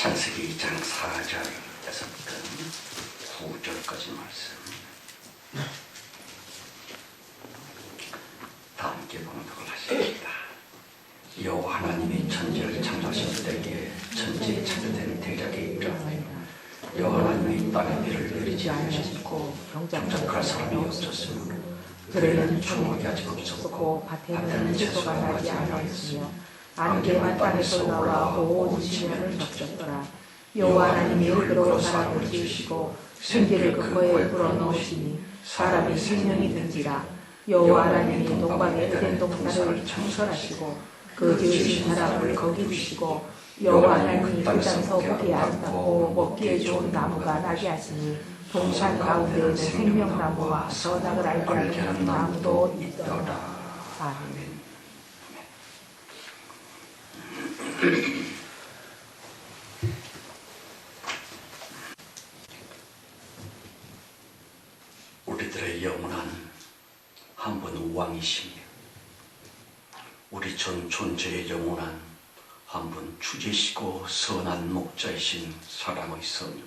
창세기 2장 4절에서부터 9절까지 말씀 다 함께 봉독을 하십니다. 여호와 하나님이 천지를 창조하실 때에 천지에 창조된 대략에 이르하여 여호와 하나님이 땅에 비를 내리지 않으셨고 경작할 사람이 없었으므로 들에는 초목이 아직 없었고 밭에는 채소가 나지 않았으며 안개만 땅에서 나와 온 지면을 적셨더라. 여호와 하나님이 흙으로 사람을 지으시고 생기를 그 코에 불어넣으시니 사람이 생명이 된지라. 여호와 하나님이 동방의 에덴 동산을 창설하시고 그 지으신 사람을 거기 두시고 여호와 하나님이 그 땅에서 보기 아름답고 먹기에 좋은 나무가 나게 하시니 동산 가운데에는 생명나무와 선악을 알게 하는 나무도 있더라. 아멘. 우리들의 영원한 한 분 왕이시며 우리 전 존재의 영원한 한 분 주제시고 선한 목자이신 사랑의 성령님,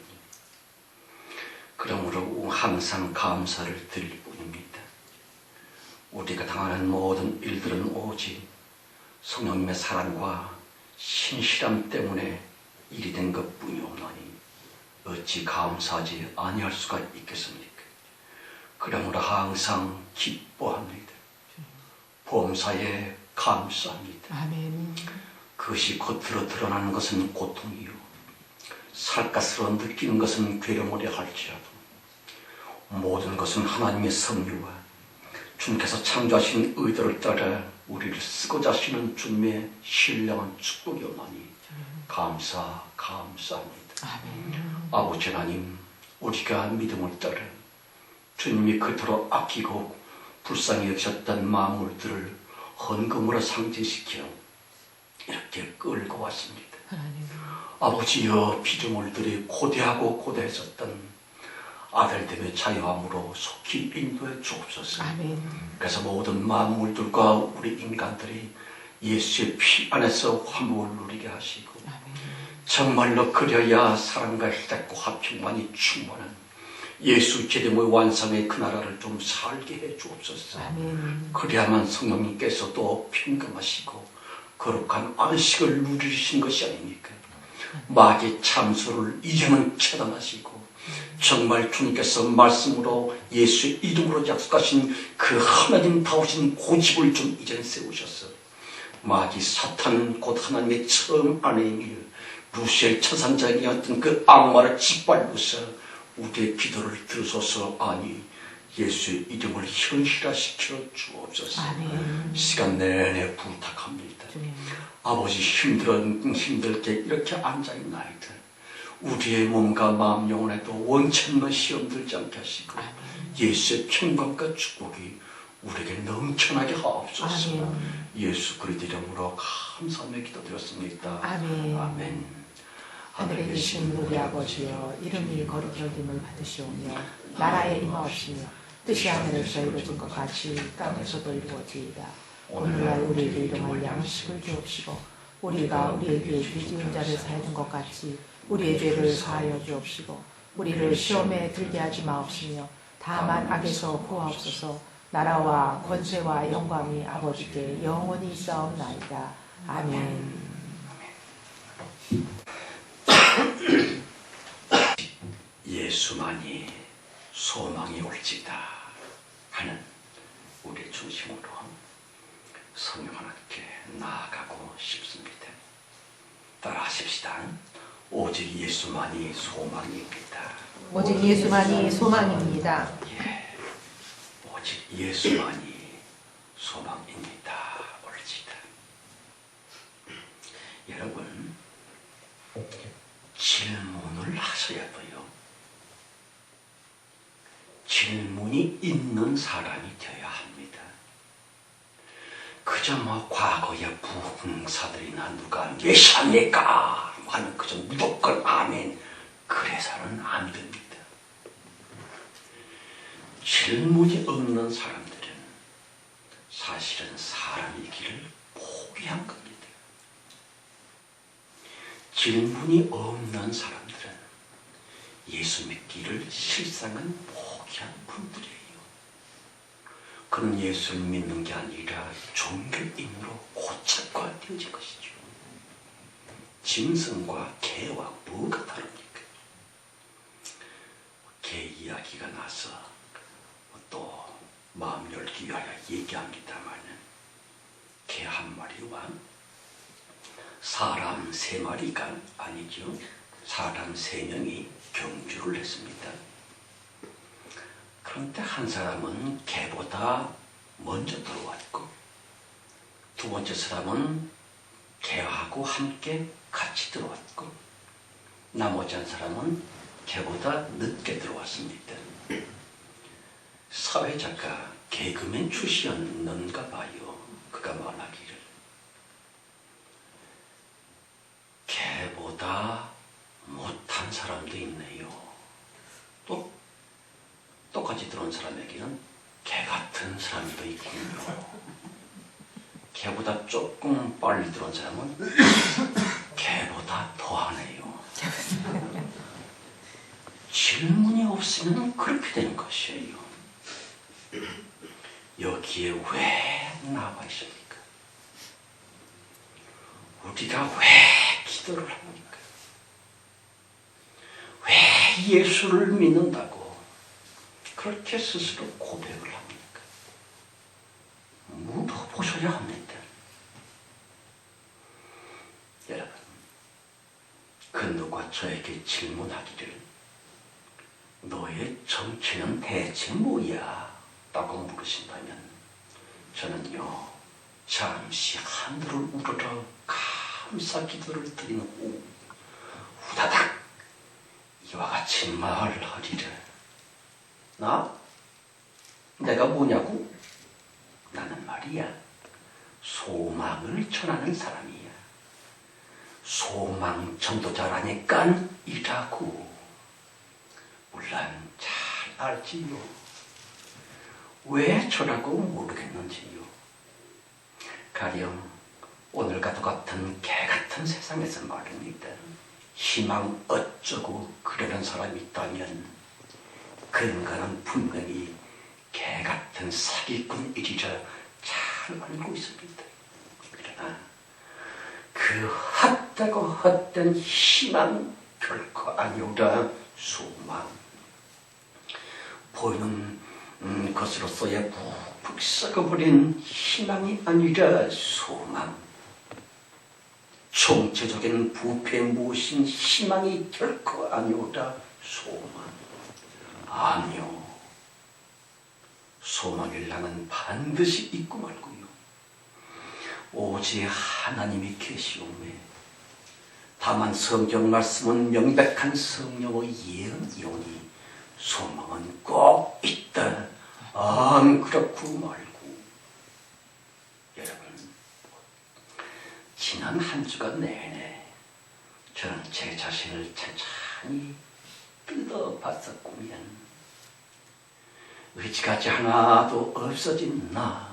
그러므로 항상 감사를 드릴 뿐입니다. 우리가 당하는 모든 일들은 오직 성령님의 사랑과 신실함 때문에 일이 된 것뿐이오나니 어찌 감사하지 아니할 수가 있겠습니까? 그러므로 항상 기뻐합니다. 범사에 감사합니다. 아멘. 그것이 겉으로 드러나는 것은 고통이요 살갗으로 느끼는 것은 괴로움이라 할지라도 모든 것은 하나님의 섭리와 주님께서 창조하신 의도를 따라 우리를 쓰고자 하시는 주님의 신령한 축복이오나니 감사합니다. 아멘. 아버지 하나님, 우리가 믿음을 따라 주님이 그토록 아끼고 불쌍히 여기셨던 만물들을 헌금으로 상징시켜 이렇게 끌고 왔습니다. 하나님. 아버지여, 피조물들이 고대하고 고대했었던 아들됨의 자유함으로 속히 인도해 주옵소서. 아멘. 그래서 모든 만물들과 우리 인간들이 예수의 피 안에서 화목을 누리게 하시고 아멘. 정말로 그려야 사랑과 희락과 화평만이 충만한 예수 기름의 완성의 그 나라를 좀 살게 해 주옵소서. 아멘. 그래야만 성령님께서도 평강하시고 거룩한 안식을 누리신 것이 아닙니까? 마귀의 참소를 이제는 차단하시고 정말 주님께서 말씀으로 예수의 이름으로 약속하신 그 하나님다우신 고집을 좀 이제는 세우셔서 마귀 사탄 곧 하나님의 처음 아내이며 루시엘 천산장이었던 그 악마를 짓밟으셔 우리의 기도를 들으소서. 아니 예수의 이름을 현실화시켜 주옵소서. 아멘. 시간 내내 부탁합니다. 주님. 아버지, 힘들게 이렇게 앉아있나이다. 우리의 몸과 마음 영혼에도 원치 없는 시험 들지 않게 하시고 아멘. 예수의 평강과 축복이 우리에게 넘쳐나게 하옵소서. 아멘. 예수 그리스도 이름으로 감사하며 기도드렸습니다. 아멘. 아멘. 하늘에 계신 우리 아버지여, 이름이 거룩히 여김을 받으시오며 나라에 임하옵시며 뜻이 하늘에서 이루어진 것 같이 땅에서도 이루어지이다. 오늘날 우리에게 일용할 양식을 주옵시고 우리가 우리에게 죄 지은 자를 사하는 것 같이 우리의 죄를 사하여 주옵시고 우리를 시험에 들게 하지 마옵시며 다만 악에서 구하옵소서. 나라와 권세와 영광이 아버지께 영원히 있사옵나이다. 아멘. 예수만이 소망이 올지다 하는 우리 중심으로 성령 하나님께 나아가고 싶습니다. 따라하십시다. 오직 예수만이 소망입니다. 오직 예수만이 소망입니다. 예, 오직 예수만이 소망입니다. 올지다. 여러분, 질문을 하셔야 돼요. 질문이 있는 사람이 되어야 합니다. 그저 과거의 부흥사들이나 누가 메시아입니까 하는 그저 무조건 아멘 그래서는 안 됩니다. 질문이 없는 사람들은 사실은 사람이기를 포기한 겁니다. 질문이 없는 사람들은 예수 믿기를 실상은 포기한 분들이에요. 그는 예수를 믿는 게 아니라 종교인으로 고착화되어진 것이죠. 짐승과 개와 뭐가 다릅니까? 개 이야기가 나서 또 마음 열기 위하여 얘기합니다만 개 한 마리와 사람 3마리가 아니죠. 사람 3명이 경주를 했습니다. 그런데 한 사람은 개보다 먼저 들어왔고 두 번째 사람은 개하고 함께 같이 들어왔고 나머지 한 사람은 개보다 늦게 들어왔습니다. 사회자가 개그맨 출신이었는가 봐요. 그가 말하기를 개보다 못한 사람도 있네요. 또 똑같이 들어온 사람에게는 개 같은 사람도 있군요. 개보다 조금 빨리 들어온 사람은 개보다 더하네요. 질문이 없으면 그렇게 되는 것이에요. 여기에 왜 나와 있습니까? 우리가 왜 기도를 합니까? 왜 예수를 믿는다고 그렇게 스스로 고백을 합니까? 물어보셔야 합니다. 여러분, 그 누가 저에게 질문하기를 너의 정체는 대체 뭐야? 라고 물으신다면 저는요 잠시 하늘을 우러러 감사 기도를 드린 후 후다닥 이와 같이 말하리라. 내가 뭐냐고? 나는 말이야 소망을 전하는 사람이야. 소망 전도자라니까 이라고. 물론 잘 알지요. 왜 저라고 모르겠는지요. 가령 오늘과도 같은 개같은 세상에서 말입니다. 희망 어쩌고 그러는 사람이 있다면 근거는 분명히 개같은 사기꾼이리라 잘 알고 있습니다. 그러나 그 헛되고 헛된 희망 결코 아니오라. 소망 보이는 것으로서의 푹푹 썩어버린 희망이 아니라 소망. 총체적인 부패에 모신 희망이 결코 아니오라. 소망. 아니요. 소망을 나는 반드시 잊고 말고요. 오직 하나님이 계시오매. 다만 성경 말씀은 명백한 성령의 예언이오니 소망은 꼭 있다. 안 그렇고 말고. 여러분, 지난 한 주간 내내 저는 제 자신을 찬찬히 뜯어봤었구면 의지까지 하나도 없어진 나,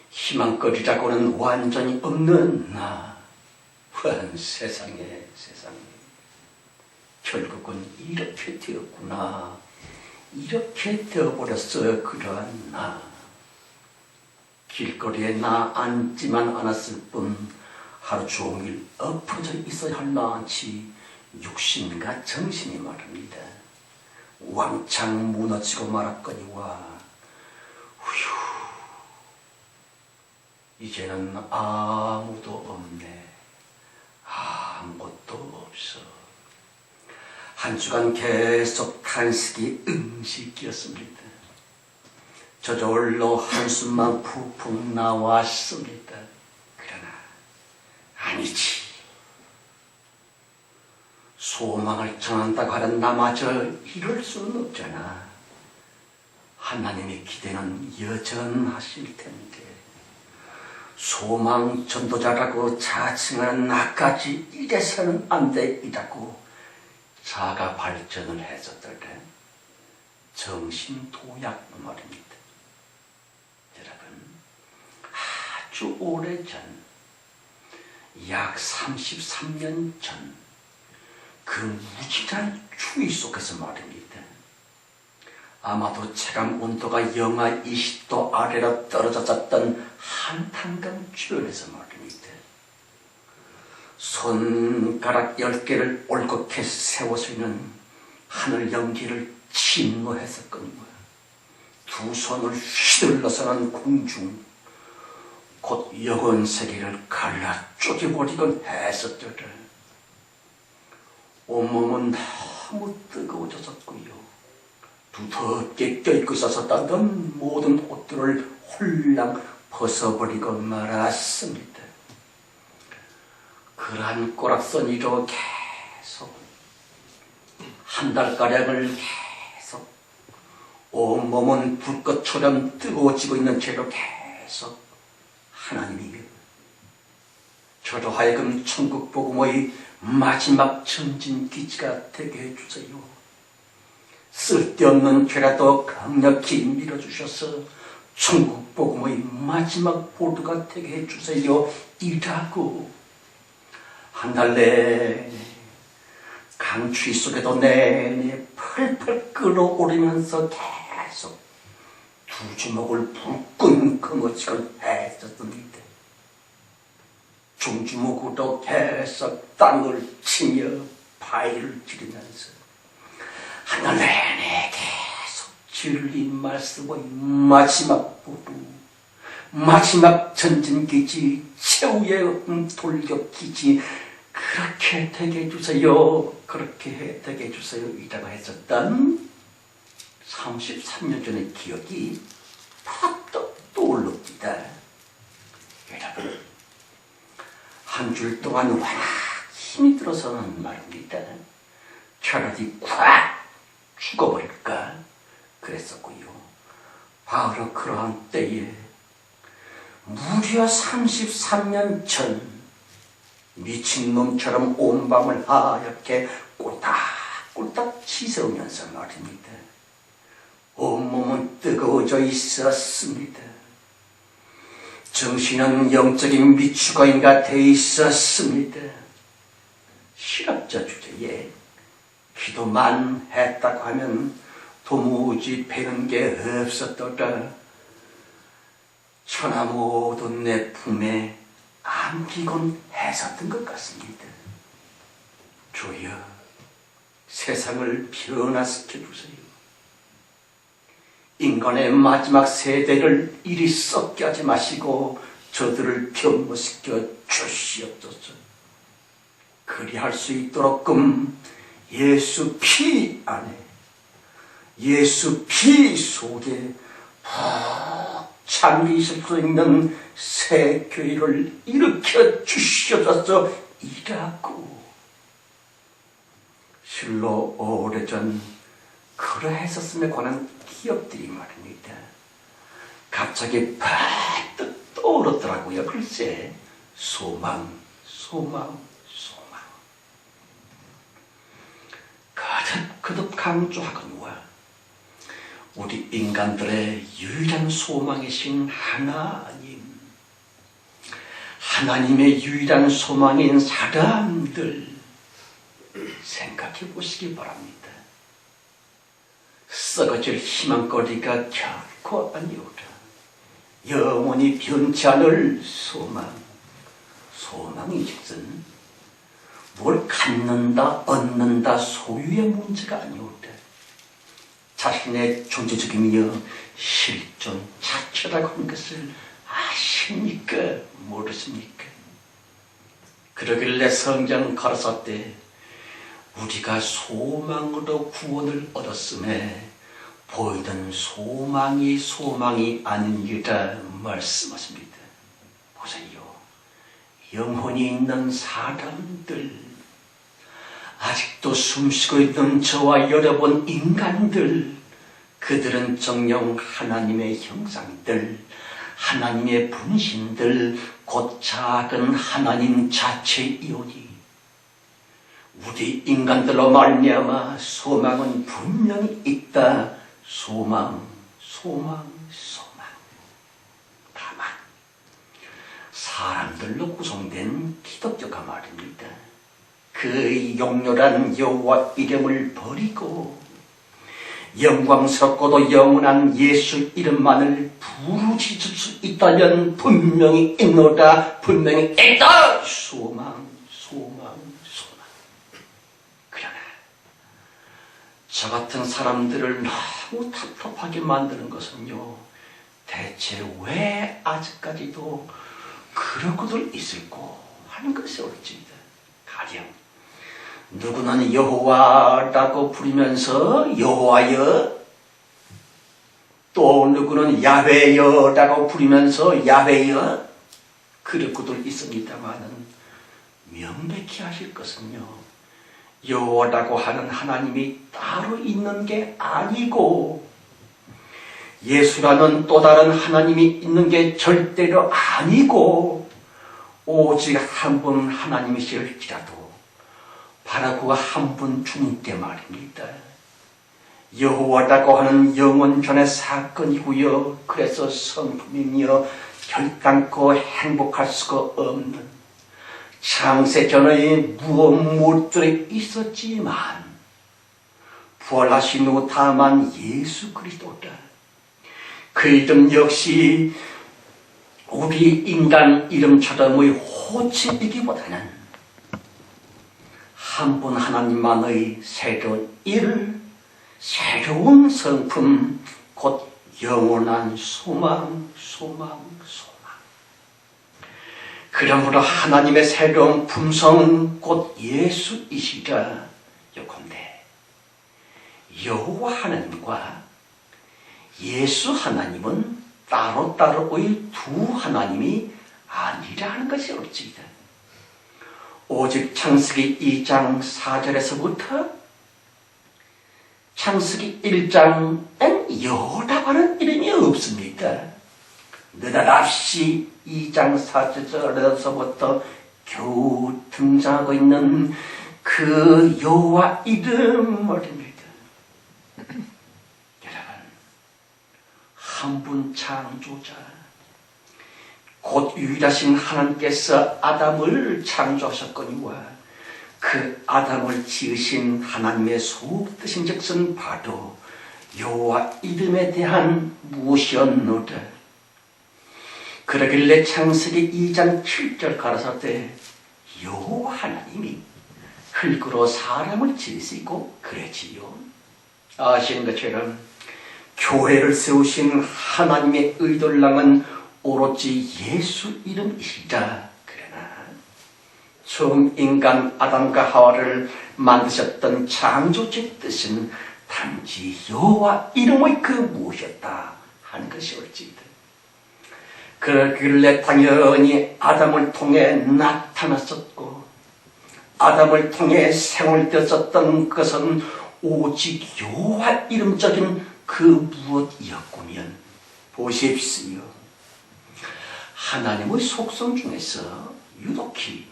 희망거리라고는 완전히 없는 나, 세상에 결국은 이렇게 되었구나. 이렇게 되어버렸어요. 그러한 나. 길거리에 나 앉지만 않았을 뿐 하루 종일 엎어져 있어야 할 나한치 육신과 정신이 말입니다. 왕창 무너지고 말았거니와 휴, 이제는 아무도 없네. 아무것도 없어. 한 주간 계속 탄식이 음식이었습니다. 저절로 한숨만 푹푹 나왔습니다. 그러나 아니지. 소망을 전한다고 하는 나마저 이럴 수는 없잖아. 하나님의 기대는 여전하실 텐데 소망 전도자라고 자칭하는 나까지 이래서는 안 돼 이라고 자가 발전을 했었더래. 정신도약 말입니다. 여러분, 아주 오래전 약 33년 전 그 무지한 추위 속에서 말입니다. 아마도 체감 온도가 영하 20도 아래로 떨어졌던 한탄강 주변에서 말입니다. 손가락 10개를 올곧게 세워서 있는 하늘 연기를 침노했었거니와 두 손을 휘둘러서는 공중 곧 영원 세계를 갈라 쪼개버리곤 했었더라. 온몸은 너무 뜨거워졌었고요. 두텁게 껴입고 있어서 딴 모든 옷들을 홀랑 벗어버리고 말았습니다. 그러한 꼬락서니로 계속 한 달가량을 계속 온몸은 불꽃처럼 뜨거워지고 있는 채로 계속 하나님이 저로 하여금 천국 복음의 마지막 전진기지가 되게 해주세요. 쓸데없는 죄라도 강력히 밀어주셔서 천국 복음의 마지막 보도가 되게 해주세요. 이라고 한 달 내내 강추위 속에도 내내 펄펄 끓어오르면서 계속 두 주먹을 불끈 거머쥐곤 했었습니다. 종주먹으로 계속 땅을 치며 바위를 지르면서 한 달 내내 계속 진리 말씀의 마지막 보도, 마지막 전진기지, 최후의 돌격기지 그렇게 되게 해주세요. 그렇게 되게 해주세요. 이라고 했었던 33년 전의 기억이 팍 떠오릅니다. 여러분, 한 줄 동안 워낙 힘이 들어서는 말입니다. 차라리 콱 죽어버릴까 그랬었고요. 바로 그러한 때에 무려 33년 전 미친놈처럼 온 밤을 하얗게 꼴딱꼴딱 치새우면서 말입니다. 온몸은 뜨거워져 있었습니다. 정신은 영적인 미추거인가 돼 있었습니다. 실업자 주제에 기도만 했다고 하면 도무지 배는 게 없었더라. 천하 모든 내 품에 안기곤 했었던 것 같습니다. 주여, 세상을 변화시켜 주세요. 인간의 마지막 세대를 이리 썩게 하지 마시고 저들을 변모시켜 주시옵소서. 그리할 수 있도록끔 예수 피 안에, 예수 피 속에 푹 잠기실 수 있는 새 교회를 일으켜 주시옵소서. 이라고 실로 오래전 그러했었음에 관한 기억들이 말입니다. 갑자기 팍 떠오르더라고요. 글쎄, 소망. 거듭 강조하거니와 우리 인간들의 유일한 소망이신 하나님의 유일한 소망인 사람들 생각해 보시기 바랍니다. 썩어질 희망거리가 결코 아니오라. 영원히 변치 않을 소망인즉슨 뭘 갖는다, 얻는다, 소유의 문제가 아니오라. 자신의 존재적이며 실존 자체라고 하는 것을 아십니까? 모르십니까? 그러길래 성경 가라사 때 우리가 소망으로 구원을 얻었음에 보이던 소망이 아니니라 말씀하십니다. 보세요. 영혼이 있는 사람들, 아직도 숨쉬고 있는 저와 여러분 인간들, 그들은 정녕 하나님의 형상들, 하나님의 분신들, 곧 작은 하나님 자체이오니 우리 인간들로 말미암아 소망은 분명히 있다. 소망. 다만 사람들로 구성된 기독교가 말입니다. 그 용렬한 여호와 이름을 버리고 영광스럽고도 영원한 예수 이름만을 부르짖을 수 있다면 분명히 있노라, 분명히 있다. 소망. 그러나 저 같은 사람들을 너무 답답하게 만드는 것은요, 대체 왜 아직까지도 그러고들 있을꼬 하는 것이 옳지이다. 가령 누구는 여호와라고 부르면서 여호와여, 또 누구는 야훼여라고 부르면서 야훼여, 그러고들 있습니다마는 명백히 하실 것은요, 여호와라고 하는 하나님이 따로 있는 게 아니고 예수라는 또 다른 하나님이 있는 게 절대로 아니고 오직 한 분 하나님이실지라도 바로 그 한 분 주님께 말입니다. 여호와라고 하는 영원전의 사건이고요. 그래서 성품이며 결단코 행복할 수가 없는 창세전의 무엇 못들이 있었지만 부활하신 후 다만 예수 그리스도다. 그 이름 역시 우리 인간 이름처럼의 호칭이기보다는 한 분 하나님만의 새로운 일, 새로운 성품, 곧 영원한 소망. 그러므로 하나님의 새로운 품성은 곧 예수이시라. 요컨대 여호와 하나님과 예수 하나님은 따로따로의 두 하나님이 아니라는 것이 옳지이다. 오직 창세기 2장 4절에서부터 창세기 1장엔 여호라고 하는 이름이 없습니다. 느닷없이 2장 4절에서부터 겨우 등장하고 있는 그 여호와 이름 말입니다. 여러분, 한 분 창조자, 곧 유일하신 하나님께서 아담을 창조하셨거니와 그 아담을 지으신 하나님의 속뜻인 즉슨 바로 여호와 이름에 대한 무엇이었노라. 그러길래 창세기 2장 7절 가라사대 여호와 하나님이 흙으로 사람을 지으시고 그러지요. 아시는 것처럼 교회를 세우신 하나님의 의도랑은 오로지 예수 이름이시다. 그러나 처음 인간 아담과 하와를 만드셨던 창조주의 뜻은 단지 여호와 이름의 그 무엇이었다 하는 것이 옳지이다. 그러길래 당연히 아담을 통해 나타났었고 아담을 통해 생활되었었던 것은 오직 여호와 이름적인 그 무엇이었구면 보십시오. 하나님의 속성 중에서 유독히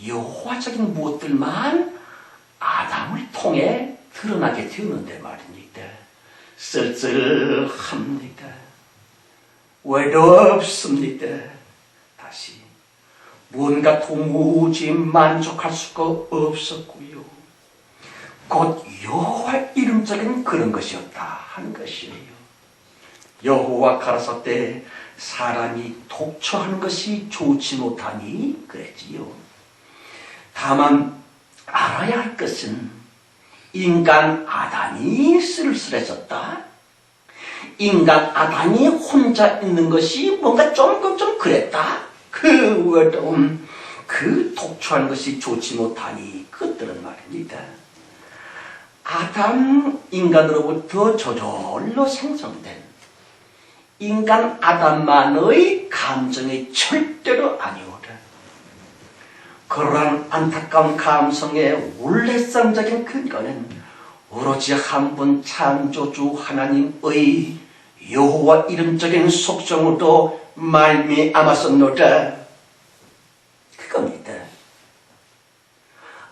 여호와적인 무엇들만 아담을 통해 드러나게 되었는데 말입니다. 쓸쓸합니다. 외롭습니다. 다시 뭔가 도무지 만족할 수가 없었고요. 곧 여호와 이름적인 그런 것이었다 하는 것이에요. 여호와 가라사대 사람이 독초하는 것이 좋지 못하니 그랬지요. 다만 알아야 할 것은 인간 아담이 쓸쓸했었다. 인간 아담이 혼자 있는 것이 뭔가 조금 좀 그랬다. 그 외로움, 그 독초하는 것이 좋지 못하니 그들은 말입니다. 아담 인간으로부터 저절로 생성된 인간 아담만의 감정이 절대로 아니오라. 그러한 안타까운 감성의 원래성적인 근거는 오로지 한 분 창조주 하나님의 여호와 이름적인 속성으로 말미암았었노라. 그겁니다.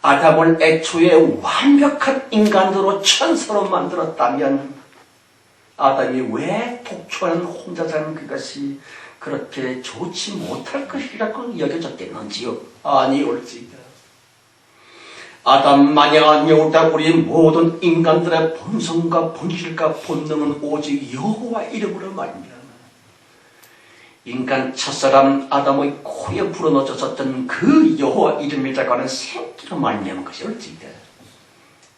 아담을 애초에 완벽한 인간으로 천사로 만들었다면 아담이 왜 독초하는 혼자 사는 그것이 그렇게 좋지 못할 것이라고 여겨졌겠는지요? 아니올지이다. 아담만이 아니오다. 우리 모든 인간들의 본성과 본질과 본능은 오직 여호와 이름으로 말미암아 인간 첫사람 아담의 코에 불어넣어졌던 그 여호와 이름이라고 하는 생기로 말미암은 것이 올지이다.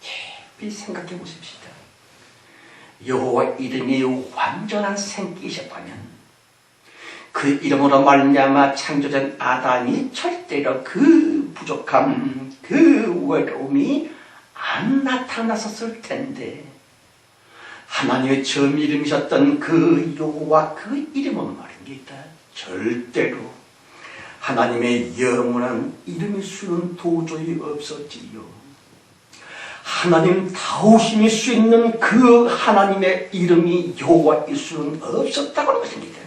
깊이 생각해 보십시다. 여호와 이름이 완전한 생기이셨다면 그 이름으로 말미암아 창조된 아담이 절대로 그 부족함, 그 외로움이 안 나타났었을 텐데 하나님의 처음 이름이셨던 그 여호와 그 이름은 말입니다. 절대로 하나님의 영원한 이름일 수는 도저히 없었지요. 하나님 다우심일 수 있는 그 하나님의 이름이 여호와일 수는 없었다고 하는 것입니다.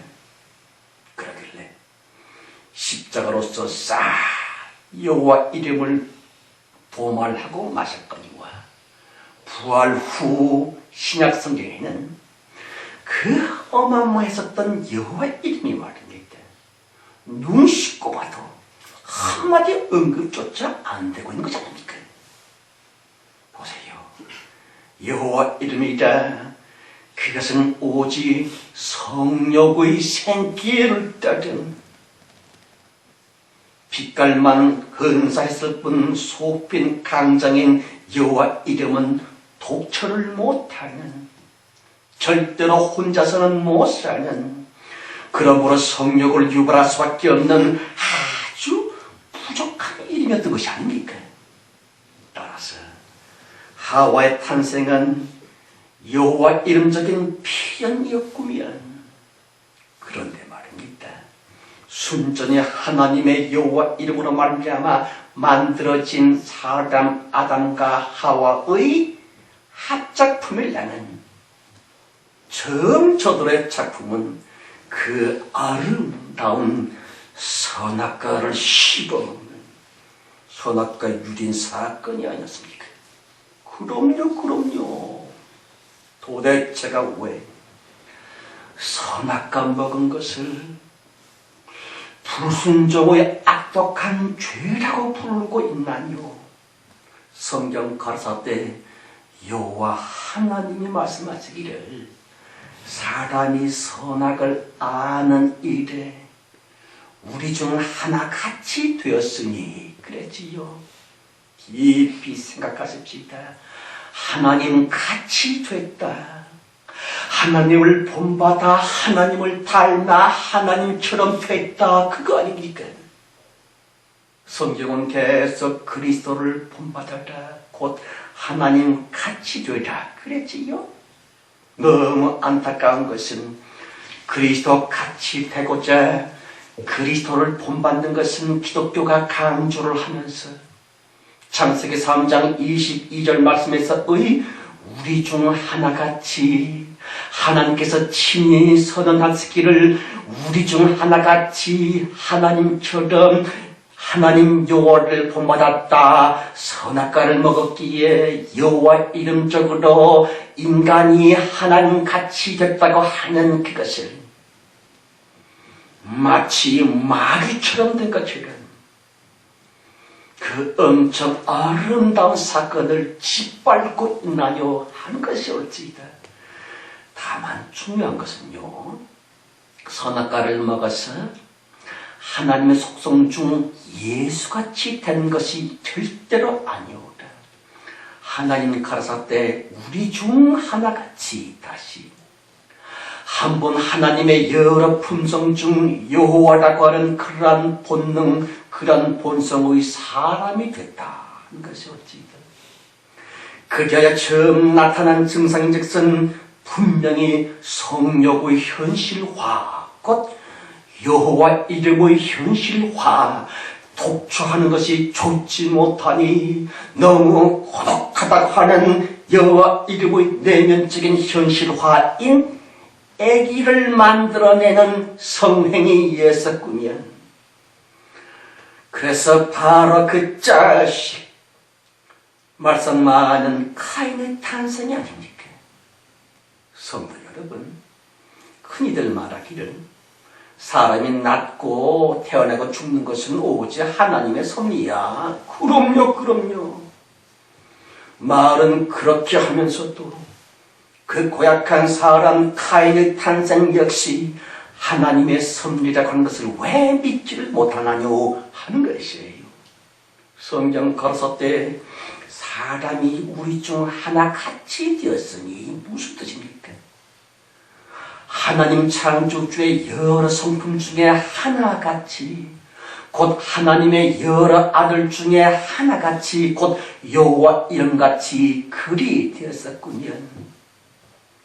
그러길래 십자가로서 싹 여호와 이름을 도말하고 마셨거니와 부활 후 신약 성경에는 그 어마어마했었던 여호와 이름이 말입니다. 눈 씻고 봐도 한마디 언급조차 안 되고 있는 것이 아닙니까? 보세요. 여호와 이름이다. 그것은 오직 성령의 생기를 따른 빛깔만 근사했을 뿐 속빈 강장인 여호와 이름은 독처를 못하는 절대로 혼자서는 못사는 그러므로 성령을 유발할 수밖에 없는 아주 부족한 이름이었던 것이 아닙니까? 따라서 하와의 탄생은 여호와 이름적인 필연이었구면 그런데 말입니다. 순전히 하나님의 여호와 이름으로 말미암아 만들어진 사람 아담과 하와의 합작품이라는 처음 저들의 작품은 그 아름다운 선악과를 씹어먹는 선악과 유린 사건이 아니었습니까? 그럼요. 도대체가 왜 선악과 먹은 것을 불순종의 악독한 죄라고 부르고 있나요? 성경 가르사 때 여호와 하나님이 말씀하시기를 사람이 선악을 아는 일에 우리 중 하나같이 되었으니 그랬지요. 깊이 생각하십시다. 하나님 같이 됐다. 하나님을 본받아 하나님을 닮아 하나님처럼 됐다. 그거 아닙니까? 성경은 계속 그리스도를 본받아라. 곧 하나님 같이 되라. 그랬지요. 너무 안타까운 것은 그리스도 같이 되고자 그리스도를 본받는 것은 기독교가 강조를 하면서 창세기 3장 22절 말씀에서 우리 중 하나같이 하나님께서 친히 선언하시기를 우리 중 하나같이 하나님처럼 하나님 여호와를 본받았다. 선악과를 먹었기에 여호와 이름적으로 인간이 하나님 같이 됐다고 하는 그것을 마치 마귀처럼 된 것처럼 그 엄청 아름다운 사건을 짓밟고 있나요 하는 것이 올지이다. 다만 중요한 것은요, 선악과를 먹어서 하나님의 속성 중 예수같이 된 것이 절대로 아니오다. 하나님 가라사 때 우리 중 하나같이 다시 한 번 하나님의 여러 품성 중 여호와라고 하는 그러한 본능, 그러한 본성의 사람이 됐다는 것이 어찌이다. 그리하여 처음 나타난 증상인즉슨 분명히 성령의 현실화, 곧 여호와 이름의 현실화, 독초하는 것이 좋지 못하니 너무 고독하다고 하는 여호와 이름의 내면적인 현실화인 아기를 만들어내는 성행이 있었군요. 그래서 바로 그 자식, 말썽 많은 카인의 탄생이 아닙니까? 성도 여러분, 흔히들 말하기를 사람이 낳고 태어나고 죽는 것은 오직 하나님의 섭리야. 그럼요. 말은 그렇게 하면서도 그 고약한 사람 카인의 탄생 역시 하나님의 섭리라고 하는 것을 왜 믿지를 못하나요 하는 것이에요. 성경 가로사대 사람이 우리 중 하나같이 되었으니 무슨 뜻입니까? 하나님 창조주의 여러 성품 중에 하나같이, 곧 하나님의 여러 아들 중에 하나같이, 곧 여호와 이름같이 그리 되었었군요.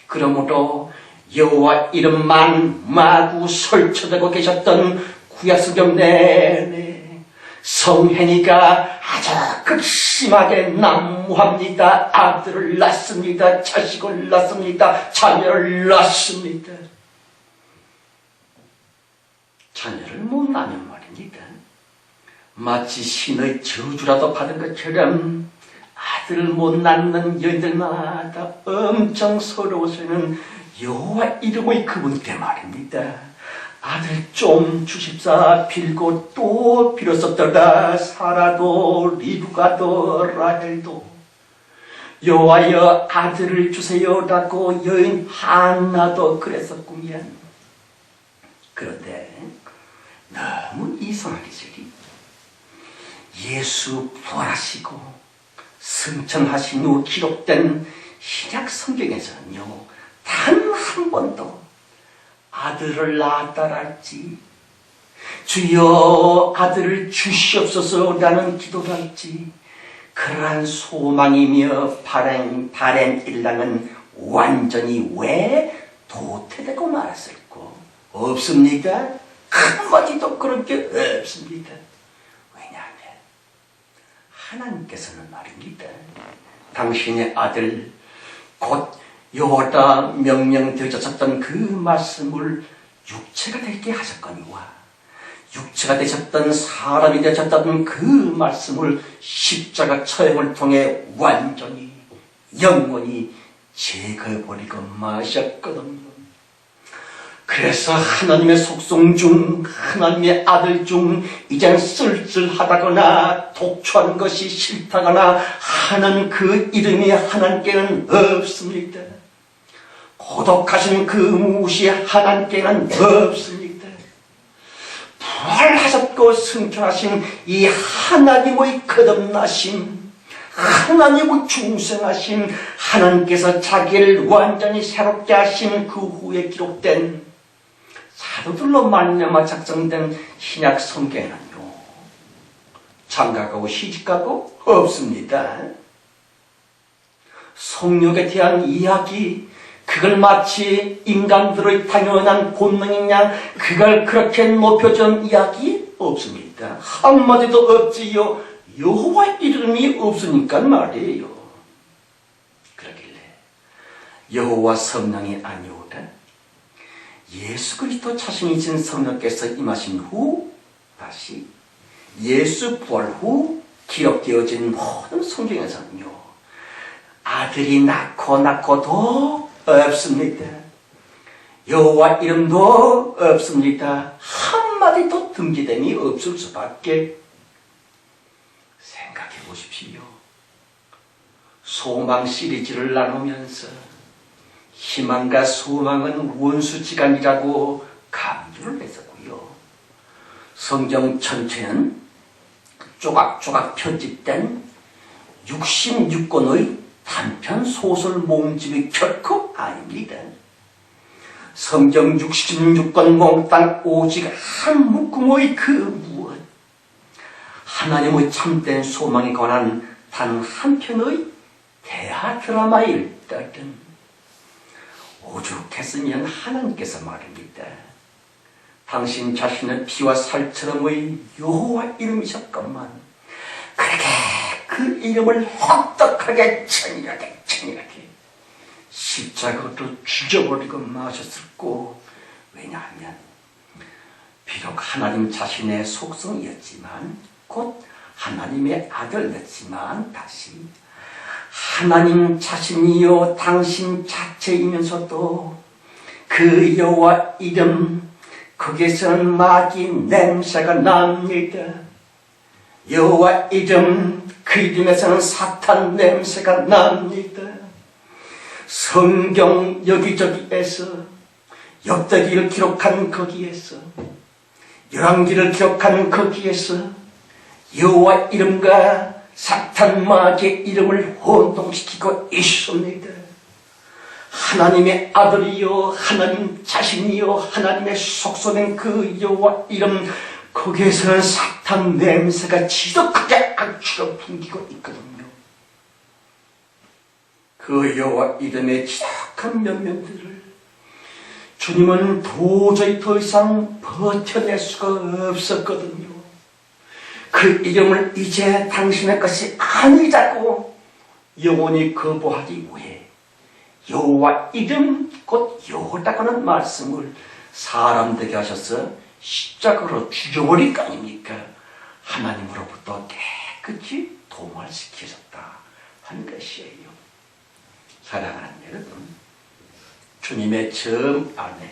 그러므로 여호와 이름만 마구 설쳐되고 계셨던 구약성경 내내 성현이가 아주 극심하게 난무합니다. 아들을 낳습니다. 자식을 낳습니다. 자녀를 낳습니다. 자녀를 못 낳으면 말입니다. 마치 신의 저주라도 받은 것처럼 아들을 못 낳는 여인들마다 엄청 서러워서는 여호와 이름의 그분께 말입니다. 아들 좀 주십사 빌고 또 빌었었더라. 사라도 리브가도 라헬도 여호와여 아들을 주세요라고 여인 한나도 그랬었군요. 그런데 너무 이상한 것이 예수 부활하시고 승천하신 후 기록된 신약 성경에서는요, 단 한 번도 아들을 낳았다랄지, 주여 아들을 주시옵소서라는 기도랄지, 그러한 소망이며 바램 일랑은 완전히 왜 도태되고 말았을까? 없습니다. 한마디도 그런 게 없습니다. 왜냐하면 하나님께서는 말입니다. 당신의 아들 곧 여호와라 명령되어졌던 그 말씀을 육체가 되게 하셨거니와 육체가 되셨던 사람이 되셨던 그 말씀을 십자가 처형을 통해 완전히 영원히 제거해버리고 마셨거든요. 그래서 하나님의 속성 중 하나님의 아들 중 이젠 쓸쓸하다거나 독초한 것이 싫다거나 하는 그 이름이 하나님께는 없습니다. 고독하신 그 무엇이 하나님께는 없습니다. 부활하셨고 승천하신 이 하나님의 거듭나심, 하나님의 중생하심, 하나님께서 자기를 완전히 새롭게 하신 그 후에 기록된 사도들로 말미암아 작성된 신약 성경에는요, 장가가고 시집가고 없습니다. 성욕에 대한 이야기, 그걸 마치 인간들의 당연한 본능인 양 그걸 그렇게 높여준 이야기 없습니다. 한마디도 없지요. 여호와 이름이 없으니까 말이에요. 그러길래 여호와 성령이 아니오라 예수 그리스도 자신이 진 성령께서 임하신 후 다시 예수 부활 후 기록되어진 모든 성경에서는요, 아들이 낳고도 없습니다. 여호와 이름도 없습니다. 한마디도 등기됨이 없을 수밖에. 생각해 보십시오. 소망 시리즈를 나누면서 희망과 소망은 원수지간이라고 강조를 했었고요. 성경 전체는 조각조각 편집된 66권의 단편 소설 모음집이 결코 아닙니다. 성경 66권 몽땅 오직 한 묶음의 그 무엇, 하나님의 참된 소망에 관한 단 한 편의 대하 드라마일 때든 오죽했으면 하나님께서 말입니다. 당신 자신은 피와 살처럼의 여호와 이름이셨건만 그렇게 그 이름을 혹독하게 천일하게 십자가로 죽여버리고 마셨을고. 왜냐하면 비록 하나님 자신의 속성이었지만 곧 하나님의 아들이었지만 다시 하나님 자신이요 당신 자체이면서도 그 여호와 이름, 거기에서는 마귀 냄새가 납니다. 여호와 이름, 그 이름에서는 사탄 냄새가 납니다. 성경 여기저기에서 역대기를 기록한 거기에서, 열왕기를 기록한 거기에서 여호와 이름과 사탄 마귀의 이름을 혼동시키고 있습니다. 하나님의 아들이요, 하나님 자신이요, 하나님의 속소된 그 여호와 이름, 거기에서는 사탄 냄새가 지독하게 악취로 풍기고 있거든요. 그 여호와 이름의 지독한 면면들을 주님은 도저히 더 이상 버텨낼 수가 없었거든요. 그 이름을 이제 당신의 것이 아니라고 영원히 거부하기 위해 여호와 이름 곧 여호라고 하는 말씀을 사람 되게 하셔서 십자가로 죽여버릴 거 아닙니까? 하나님으로부터 깨끗이 도말시키셨다 하는 것이에요. 사랑하는 여러분, 주님의 점 안에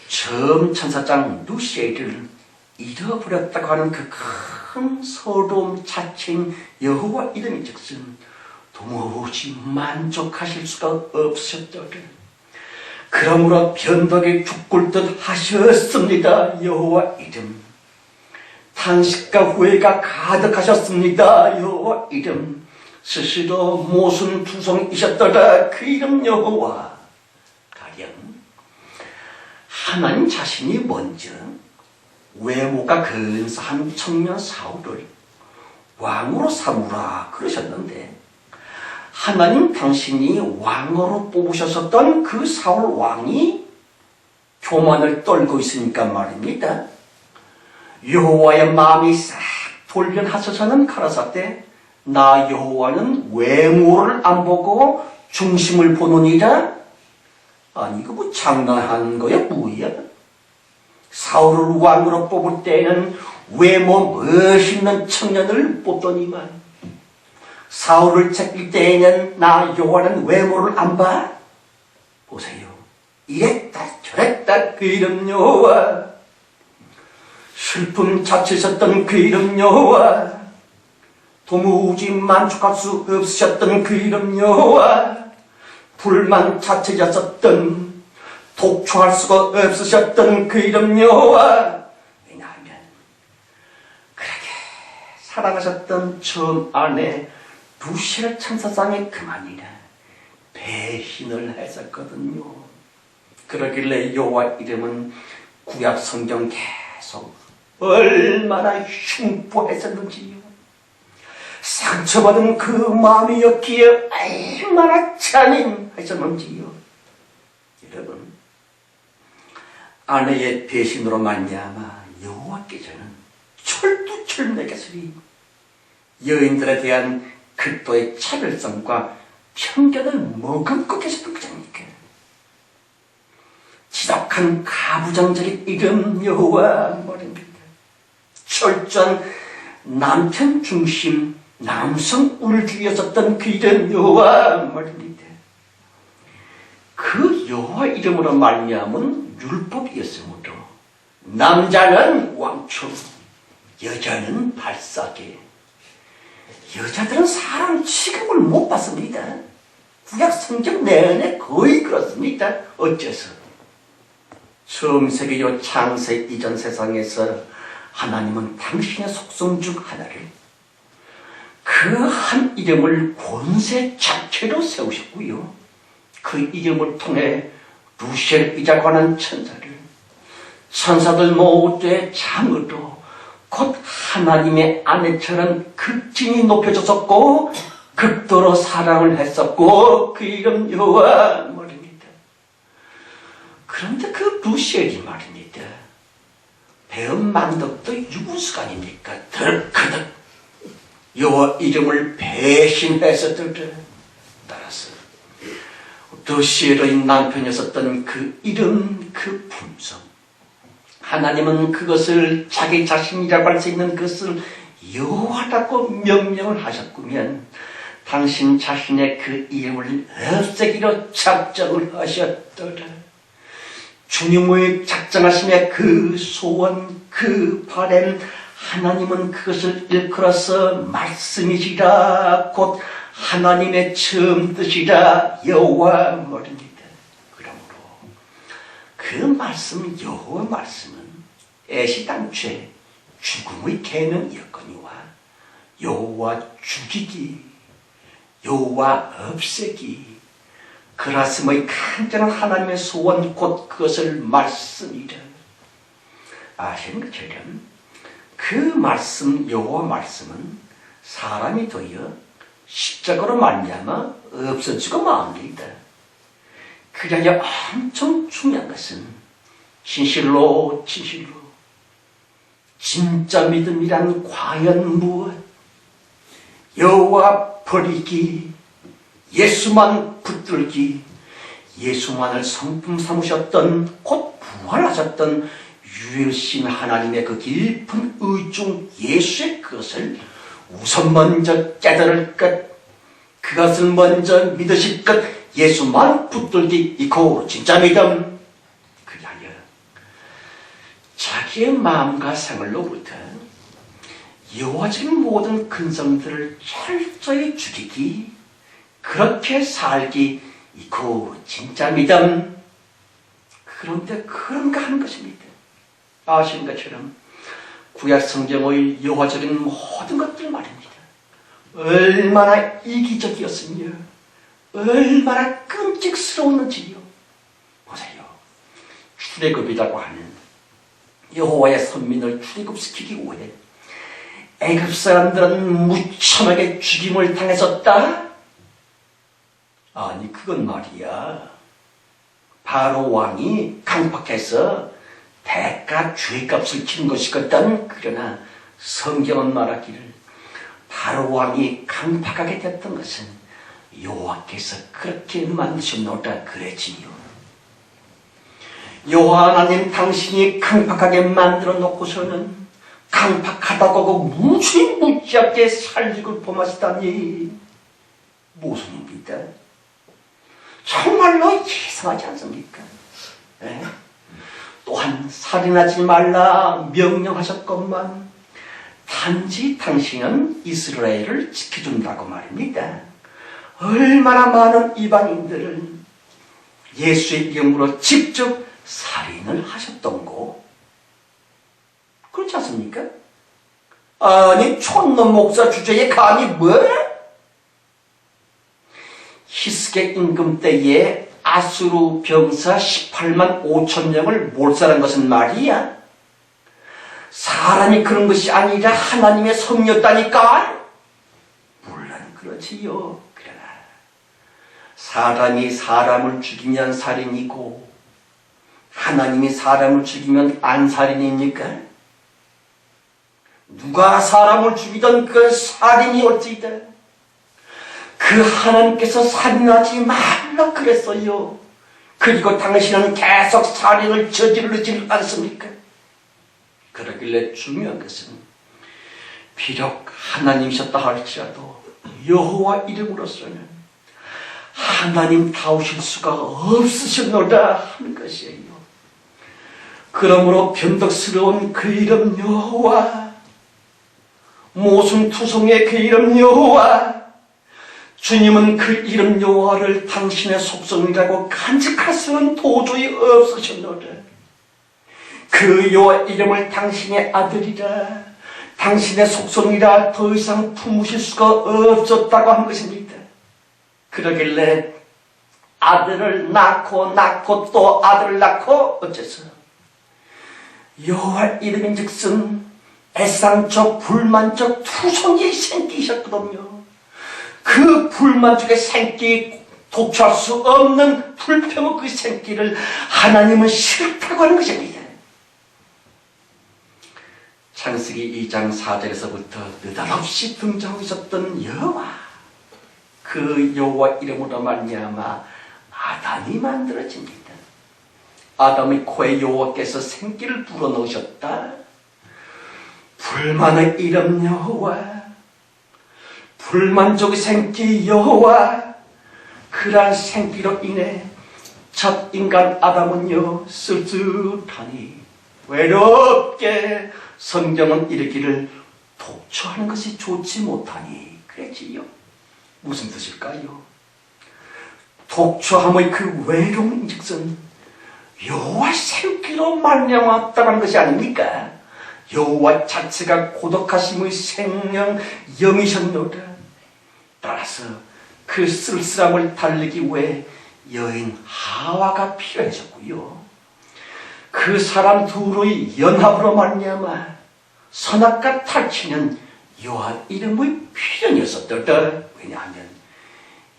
점 천사장 루시엘을 잃어버렸다고 하는 그 큰 서러움 자체인 여호와 이름이 즉슨 도무지 만족하실 수가 없으셨더라. 그러므로 변덕에 죽을 듯 하셨습니다. 여호와 이름. 탄식과 후회가 가득하셨습니다. 여호와 이름. 스스로 모순 투성이셨더라. 그 이름 여호와. 가령 하나님 자신이 먼저 외모가 근사한 청년 사울을 왕으로 삼으라 그러셨는데, 하나님 당신이 왕으로 뽑으셨었던 그 사울 왕이 교만을 떨고 있으니까 말입니다. 여호와의 마음이 싹 돌변하셔서는 가라사대, 나 여호와는 외모를 안 보고 중심을 보느니라. 아니 이거 뭐 장난하는 거야 뭐야? 사울을 왕으로 뽑을 때에는 외모 멋있는 청년을 뽑더니만, 사울을 찾길 때에는 나 여호와는 외모를 안 봐? 보세요. 이랬다 저랬다 그 이름 여호와. 슬픔 자체셨던 그 이름 여호와. 도무지 만족할 수 없으셨던 그 이름 여호와. 불만 자체였었던, 독촉할 수가 없으셨던 그 이름 여호와. 왜냐하면 그렇게 사랑하셨던 점 안에 루시엘 천사장이 그만이나 배신을 했었거든요. 그러길래 여호와 이름은 구약 성경 계속 얼마나 흉포했었는지요. 상처받은 그 마음이었기에 얼마나 잔인하셨는지요. 여러분, 아내의 배신으로 말미암아 여호와께서는 철두철미하시리 여인들에 대한 극도의 차별성과 편견을 머금고 계셨던 것입니까? 지독한 가부장적인 이름 여호와 말입니다. 철저한 남편 중심 남성 우월주의였었던 그 이름 여호와 말입니다. 그 여호와 이름으로 말미암은 율법이었으므로 남자는 왕초, 여자는 발사계. 여자들은 사람 취급을 못 받습니다. 구약 성경 내내 거의 그렇습니다. 어째서? 처음 세계요 창세 이전 세상에서 하나님은 당신의 속성 중 하나를, 그 한 이름을 권세 자체로 세우셨고요. 그 이름을 통해 루시엘이라고 하는 천사들 모두의 장으로 곧 하나님의 아내처럼 극진히 높여졌었고 극도로 사랑을 했었고 그 이름 여호와 말입니다. 그런데 그 루시엘이 말입니다. 배은망덕도 유분수가 아닙니까? 덜커덕 여호와 이름을 배신했었더라. 따라서 루시엘의 남편이었던 그 이름, 그 품성, 하나님은 그것을 자기 자신이라고 할 수 있는 것을 여호와라고 명령을 하셨구면 당신 자신의 그 이름을 없애기로 작정을 하셨더라. 주님의 작정하심의 그 소원, 그 바램, 하나님은 그것을 일컬어서 말씀이시라, 곧 하나님의 처음 뜻이라 여호와 말입니다. 그러므로 그 말씀, 여호와 말씀은 애시당초에 죽음의 계명이었거니와 여호와 죽이기, 여호와 없애기, 그라슴의 간절한 하나님의 소원, 곧 그것을 말씀이라. 아시는 것처럼 그 말씀, 여호와 말씀은 사람이 되어 십자가로 말미암아 없어지고 맙니다. 그러나 엄청 중요한 것은 진실로 진짜 믿음이란 과연 무엇? 여호와 버리기, 예수만 붙들기, 예수만을 성품 삼으셨던, 곧 부활하셨던 유일신 하나님의 그 깊은 의중 예수의 그것을 우선 먼저 깨달을 것, 그것을 먼저 믿으실 것, 예수만 붙들기, 이코 진짜 믿음. 그리하여 자기의 마음과 생활로부터 여호와적인 모든 근성들을 철저히 죽이기, 그렇게 살기, 이코 진짜 믿음. 그런데 그런가 하는 것입니다. 아시는 것처럼 구약 성경의 여호와적인 모든 것들 말입니다. 얼마나 이기적이었으며 얼마나 끔찍스러웠는지요. 보세요. 출애굽이라고 하는 여호와의 선민을 출애굽시키기 위해 애굽 사람들은 무참하게 죽임을 당했었다. 아니 그건 말이야, 바로 왕이 강팍해서 대가 죄값을 치는 것이거든. 그러나 성경은 말하기를 바로 왕이 강팍하게 됐던 것은 여호와께서 그렇게 만드셨노라 그랬지요. 여호와 하나님 당신이 강팍하게 만들어 놓고서는 강팍하다고 하고 무지무지하게 살리고 범하시다니 무슨 의미입니까? 정말로 이상하지 않습니까? 에? 또한 살인하지 말라 명령하셨건만 단지 당신은 이스라엘을 지켜준다고 말입니다. 얼마나 많은 이방인들을 예수의 이름으로 직접 살인을 하셨던고. 그렇지 않습니까? 아니 촌놈 목사 주제에 감히 뭐? 히스게 임금 때에 아수르 병사 18만 5천 명을 몰살한 것은 말이야, 사람이 그런 것이 아니라 하나님의 섭리였다니까. 물론 그렇지요. 그러나 사람이 사람을 죽이면 살인이고 하나님이 사람을 죽이면 안 살인입니까? 누가 사람을 죽이던 그 살인이 어찌다. 그 하나님께서 살인하지 말라 그랬어요. 그리고 당신은 계속 살인을 저지르지 않습니까? 그러길래 중요한 것은 비록 하나님이셨다 할지라도 여호와 이름으로서는 하나님 다우실 수가 없으셨노라 하는 것이에요. 그러므로 변덕스러운 그 이름 여호와, 모순투성의 그 이름 여호와, 주님은 그 이름 여호와를 당신의 속성이라고 간직할 수는 도저히 없으셨노라. 그 여호와 이름을 당신의 아들이라, 당신의 속성이라 더 이상 품으실 수가 없었다고 한 것입니다. 그러길래 아들을 낳고 또 아들을 낳고 어째서 여호와 이름인즉슨 애상적 불만적 투성이 생기셨거든요. 그 불만족의 생기, 독초할 수 없는 불평의 그 생기를 하나님은 싫다고 하는 것입니다. 창세기 2장 4절에서부터 느닷없이 등장하고 있었던 여호와, 그 여호와 이름으로 말미암아 아담이 만들어집니다. 아담의 코에 여호와께서 생기를 불어넣으셨다. 불만의 이름 여호와, 불만족의 생기 여호와, 그러한 생기로 인해 첫 인간 아담은요 쓸쓸하니 외롭게 성경은 이르기를 독초하는 것이 좋지 못하니 그랬지요. 무슨 뜻일까요? 독초함의 그 외로움인즉슨 여호와 생기로 말미암았다는 것이 아닙니까? 여호와 자체가 고독하심의 생명 영이셨노라. 따라서 그 쓸쓸함을 달래기 위해 여인 하와가 필요해졌고요. 그 사람 둘의 연합으로 말미암아 선악과 탈취는 여호와 이름의 필연이었었다. 왜냐하면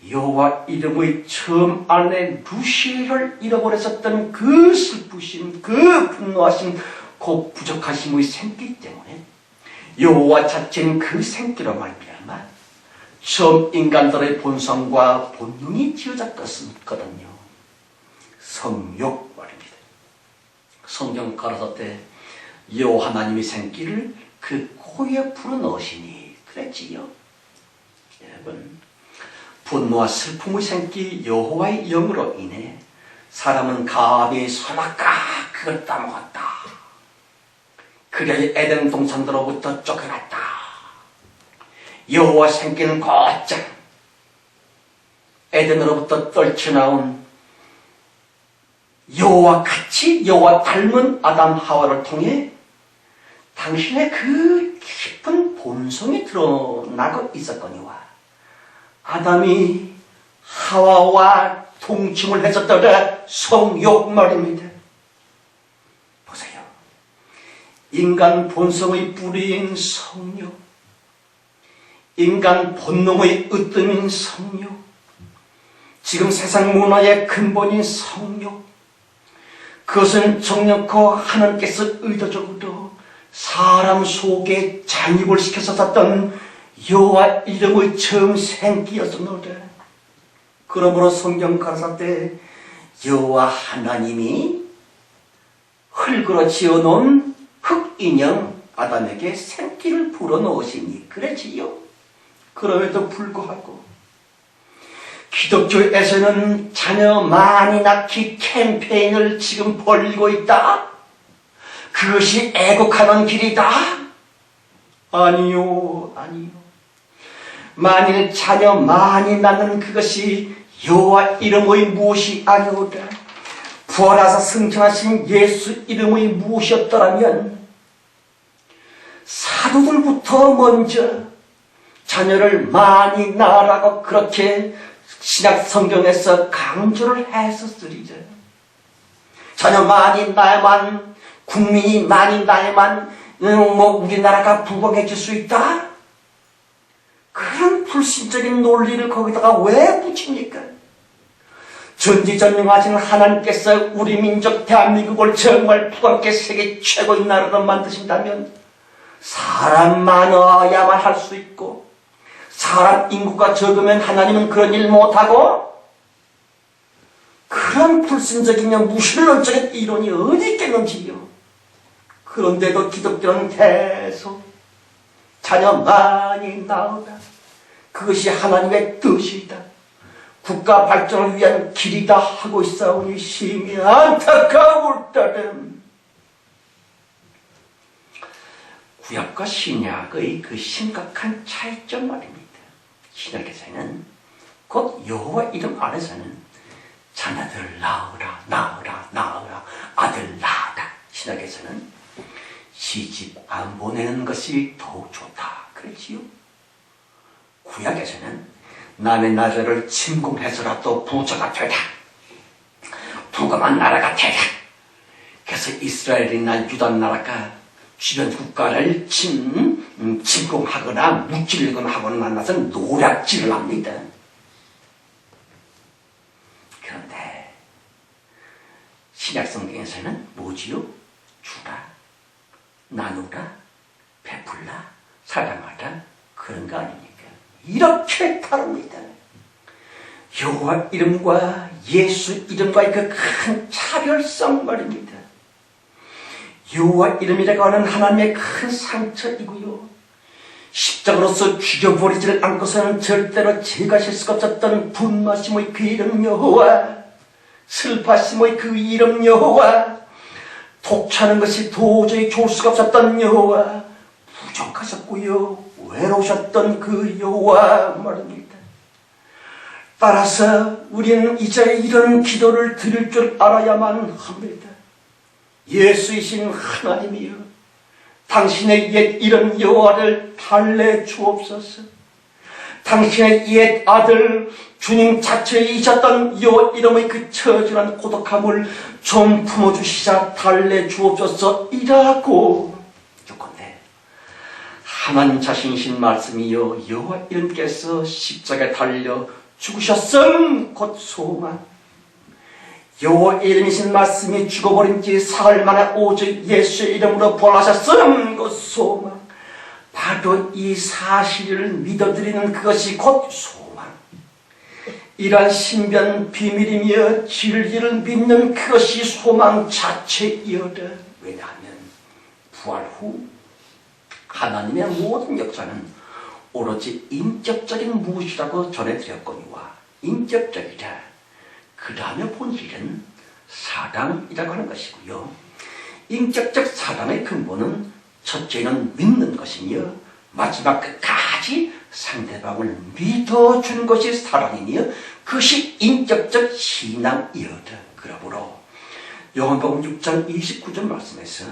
여호와 이름의 처음 아내 루시엘을 잃어버렸었던 그 슬프심, 그 분노하심, 그 부족하심의 생기 때문에 여호와 자체는 그 생기로 말미암아 처음 인간들의 본성과 본능이 지어졌거든요. 성욕 말입니다. 성경 가라사대 여호와 하나님의 생기를 그 코에 불어넣으시니 그랬지요. 여러분, 분노와 슬픔의 생기 여호와의 영으로 인해 사람은 감히 선악과 그걸 따먹었다. 그리하여 에덴 동산으로부터 쫓겨났다. 여호와 생기는 곧장 에덴으로부터 떨쳐나온 여호와 같이 여호와 닮은 아담 하와를 통해 당신의 그 깊은 본성이 드러나고 있었거니와 아담이 하와와 동침을 했었더라. 성욕 말입니다. 보세요. 인간 본성의 뿌리인 성욕, 인간 본능의 으뜸인 성욕, 지금 세상 문화의 근본인 성욕, 그것은 정력코 하나님께서 의도적으로 사람 속에 잔입을 시켜서 샀던 여호와 이름의 처음 생기였었노라. 그러므로 성경 가라사대 여호와 하나님이 흙으로 지어놓은 흙인형 아담에게 생기를 불어넣으시니 그랬지요. 그럼에도 불구하고 기독교에서는 자녀 많이 낳기 캠페인을 지금 벌이고 있다. 그것이 애국하는 길이다. 아니요, 아니요. 만일 자녀 많이 낳는 그것이 여호와 이름의 무엇이 아니오라. 부활하사 승천하신 예수 이름의 무엇이었더라면 사도들부터 먼저 자녀를 많이 낳으라고 그렇게 신약 성경에서 강조를 했었으리죠. 자녀 많이 낳아야만, 국민이 많이 낳아야만 우리나라가 부강해질 수 있다? 그런 불신적인 논리를 거기다가 왜 붙입니까? 전지전능하신 하나님께서 우리 민족 대한민국을 정말 부강하게 세계 최고의 나라로 만드신다면 사람 많아야만 할 수 있고 사람 인구가 적으면 하나님은 그런 일 못하고, 그런 불신적인 무신론적인 이론이 어디 있겠는지요. 그런데도 기독교는 계속 자녀 많이 낳으라, 그것이 하나님의 뜻이다, 국가 발전을 위한 길이다 하고 있사오니 심히 안타까울 따름. 구약과 신약의 그 심각한 차이점 말입니다. 신약에서는 곧 여호와 이름 안에서는 자녀들 낳으라, 낳으라, 낳으라, 아들 낳으라. 신약에서는 시집 안 보내는 것이 더욱 좋다 그랬지요. 구약에서는 남의 나라를 침공해서라도 부자가 되라, 부강한 나라가 되라. 그래서 이스라엘이나 유다 나라가 주변 국가를 침공하거나 무찌르거나 하거나 만나서 노략질을 합니다. 그런데 신약 성경에서는 뭐지요? 주라, 나누라, 베풀라, 사랑하라, 그런 거 아닙니까? 이렇게 다릅니다. 여호와 이름과 예수 이름과의 그 큰 차별성 말입니다. 여호와 이름이라고 하는 하나님의 큰 상처이고요, 십자가로서 죽여버리지를 않고서는 절대로 제거하실 수가 없었던 분노하심의 그 이름 여호와, 슬퍼하심의 그 이름 여호와, 독차는 것이 도저히 좋을 수가 없었던 여호와, 부족하셨고요 외로우셨던 그 여호와 말입니다. 따라서 우리는 이제 이런 기도를 드릴 줄 알아야만 합니다. 예수이신 하나님이여, 당신의 옛 이름 여호와를 달래 주옵소서. 당신의 옛 아들 주님 자체이셨던 여호와 이름의 그 처절한 고독함을 좀 품어주시자 달래 주옵소서 이라고 요건데, 하나님 자신이신 말씀이여 여호와 이름께서 십자가에 달려 죽으셨음 곧 소망, 여호와 이름이신 말씀이 죽어버린 지 사흘 만에 오직 예수의 이름으로 부활하셨음 곧 소망, 바로 이 사실을 믿어드리는 그것이 곧 소망, 이러한 신비한 비밀이며 진리를 믿는 그것이 소망 자체이어다. 왜냐하면 부활 후 하나님의 모든 역사는 오로지 인격적인 무엇이라고 전해드렸거니와 인격적이라 그 다음에 본질은 사랑이라고 하는 것이고요. 인격적 사랑의 근본은 첫째는 믿는 것이며 마지막 끝까지 상대방을 믿어주는 것이 사랑이며 그것이 인격적 신앙이어다. 그러므로 요한복음 6장 29절 말씀에서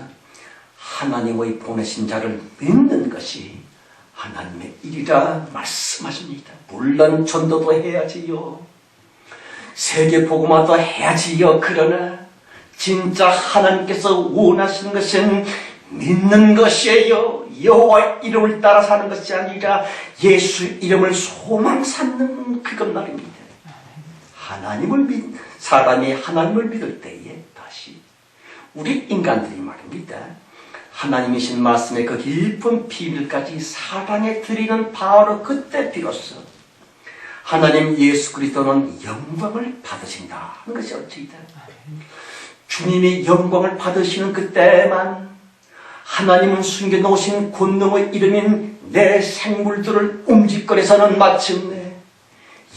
하나님의 보내신 자를 믿는 것이 하나님의 일이라 말씀하십니다. 물론 전도도 해야지요, 세계 복음화도 해야지요. 그러나 진짜 하나님께서 원하시는 것은 믿는 것이에요. 여호와 이름을 따라 사는 것이 아니라 예수 이름을 소망 삼는 그것 말입니다. 사람이 하나님을 믿을 때에 다시 우리 인간들이 말입니다, 하나님이신 말씀의 그 깊은 비밀까지 사랑에 드리는 바로 그때 비로소 하나님 예수 그리스도는 영광을 받으신다 하는 것이 어찌이다. 주님이 영광을 받으시는 그때만 하나님은 숨겨놓으신 권능의 이름인 내 생물들을 움직거려서는 마침내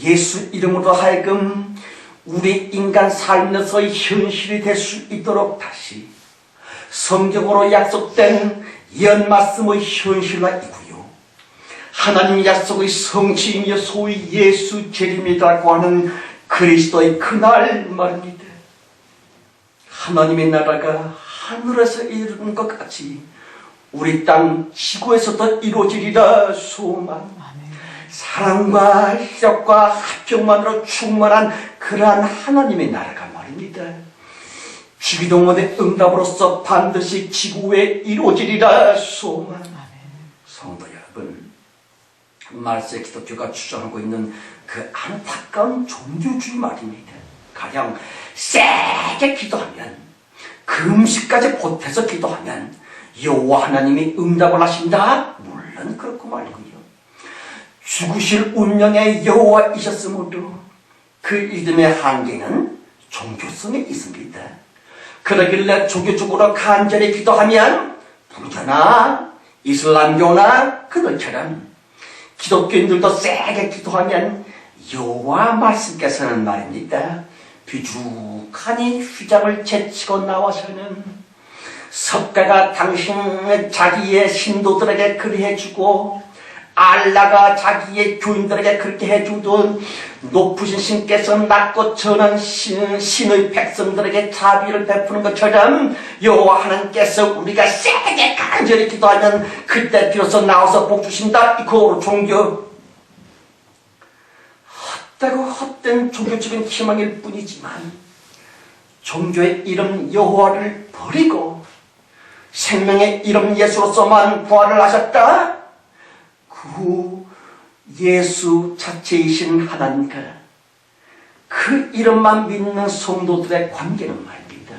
예수 이름으로 하여금 우리 인간 삶에서의 현실이 될 수 있도록 다시 성경으로 약속된 예언 말씀의 현실화이고요, 하나님 약속의 성취이며 소위 예수 재림이라고 하는 그리스도의 그날 말입니다. 하나님의 나라가 하늘에서 이루는 것 같이 우리 땅 지구에서도 이루어지리라 소망, 사랑과 희락과 합평만으로 충만한 그러한 하나님의 나라가 말입니다. 주기도문의 응답으로서 반드시 지구에 이루어지리라 소망. 성도 여러분, 말세 기독교가 주장하고 있는 그 안타까운 종교주의 말입니다. 가령 세게 기도하면, 금식까지 보태서 기도하면 여호와 하나님이 응답을 하신다? 물론 그렇고 말고요, 죽으실 운명의 여호와이셨으므로 그 이름의 한계는 종교성에 있습니다. 그러길래 종교적으로 간절히 기도하면 불교나 이슬람교나 그들처럼 기독교인들도 세게 기도하면 여호와 말씀께서는 말입니다, 비죽하니 휘장을 제치고 나와서는 석가가 당신의 자기의 신도들에게 그리 해주고 알라가 자기의 교인들에게 그렇게 해주던 높으신 신께서 낮고 전한 신의 백성들에게 자비를 베푸는 것처럼 여호와 하나님께서 우리가 세게 간절히 기도하면 그때 비로소 나와서 복 주신다. 그 종교 헛되고 헛된 종교적인 희망일 뿐이지만 종교의 이름 여호와를 버리고 생명의 이름 예수로서만 부활을 하셨다. 그 예수 자체이신 하나님과 그 이름만 믿는 성도들의 관계는 말입니다,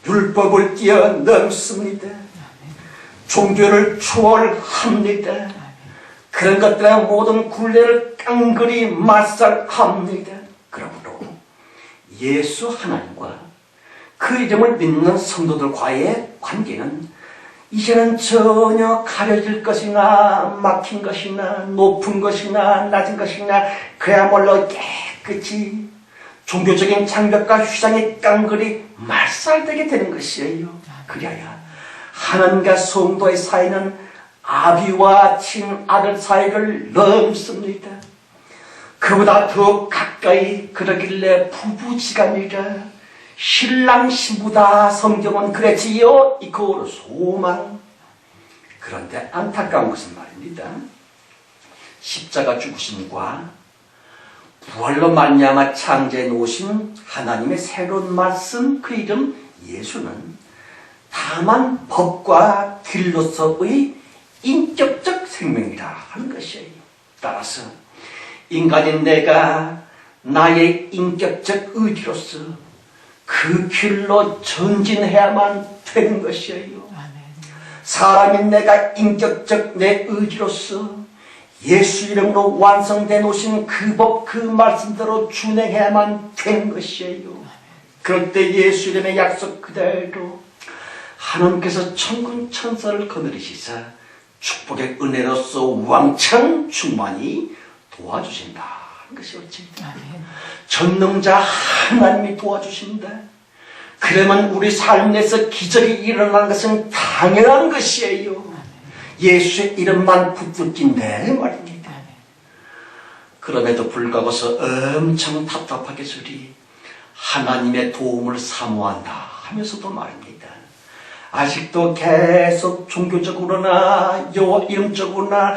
율법을 뛰어넘습니다. 종교를 초월합니다. 그런 것들의 모든 굴레를 깡그리 말살합니다. 그러므로 예수 하나님과 그 이름을 믿는 성도들과의 관계는 이제는 전혀 가려질 것이나 막힌 것이나 높은 것이나 낮은 것이나 그야말로 깨끗이 종교적인 장벽과 휘장의 깡그리 말살되게 되는 것이에요. 그래야 하나님과 성도의 사이는 아비와 친아들 사이를 넘습니다. 그보다 더 가까이 그러길래 부부지간이라 신랑 신부다 성경은 그랬지요. 이거 소망. 그런데 안타까운 것은 말입니다. 십자가 죽으심과 부활로 말미암아 창조해 놓으신 하나님의 새로운 말씀, 그 이름 예수는 다만 법과 길로서의 인격적 생명이라 하는 것이에요. 따라서 인간인 내가 나의 인격적 의지로서 그 길로 전진해야만 되는 것이에요. 사람인 내가 인격적 내 의지로서 예수 이름으로 완성돼 놓으신 그 법, 그 말씀대로 준행해야만 되는 것이에요. 그럴 때 예수 이름의 약속 그대로 하나님께서 천군 천사를 거느리시사 축복의 은혜로서 왕창 충만히 도와주신다 하는 것이 옳습니다. 전능자 하나님이 도와주신다. 그러면 우리 삶에서 기적이 일어나는 것은 당연한 것이에요. 예수의 이름만 붙들긴데 말입니다. 그럼에도 불구하고서 엄청 답답하게 소리 하나님의 도움을 사모한다 하면서도 말입니다. 아직도 계속 종교적으로나 여호와 이름적으로나